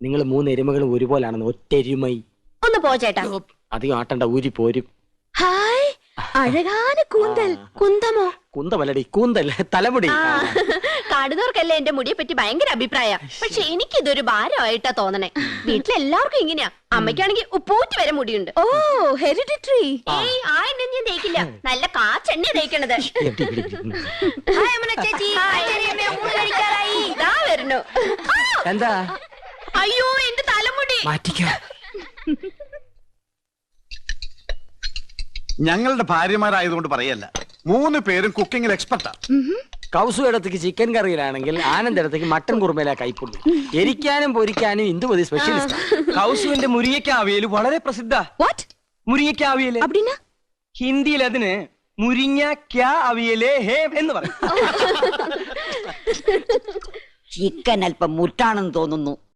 നിങ്ങൾ 3 എരുമകളും ഒരുപോലാണെന്ന് ഒറ്റെരുമൈ. ഒന്ന് പോ ചേട്ടാ. അധികം ആട്ടണ്ട, ഊരി പോരും. ഹായ്, അഴകാന കൂന്തൽ. കുന്തമോ? കുന്തമല്ലടി, കൂന്തൽ, തലമുടി. കാടുന്നവർക്കല്ലേ എന്റെ മുടിയെ പറ്റി ഭയങ്കര അഭിപ്രായം. പക്ഷെ എനിക്കിതൊരു ഭാരമായിട്ടാ തോന്നണേ. വീട്ടിലെല്ലാവർക്കും ഇങ്ങനെയാ. അമ്മയ്ക്കാണെങ്കിൽ ഉപ്പൂറ്റി വരെ മുടിയുണ്ട്. ഓ, ഹെറിഡിറ്ററി. ഏയ്, ആ എണ്ണ ഞാൻ തേക്കില്ല. നല്ല കാച്ചെണ്ണ തേക്കണത്. ചേച്ചി വരുന്നു. എന്താ? അയ്യോ, എന്റെ തലമുടി മാറ്റിക്കോ. ഞങ്ങളുടെ ഭാര്യമാരായതുകൊണ്ട് പറയല്ല, 3 പേരും കുക്കിങ്ങിൽ എക്സ്പെർട്ടാ. കൗസു ഇടത്തേക്ക് ചിക്കൻ കറിയിലാണെങ്കിൽ ആനന്ദ് ഇടത്തേക്ക് മട്ടൻ കുറുമയിലാ കൈപ്പുള്ളൂ. എരിക്കാനും പൊരിക്കാനും ഇന്ദുമതി സ്പെഷ്യലിസ്റ്റ്. കൗസുവിന്റെ മുരിങ്ങയ്ക്ക അവിയൽ വളരെ പ്രസിദ്ധ. മുരിങ്ങയ്ക്ക അവിയല് ഹിന്ദിയിൽ അതിന് മുരിങ്ങ അവിയലേ ഹേ എന്ന് പറയും. ചിക്കൻ അല്പം മുറ്റാണെന്ന് തോന്നുന്നു.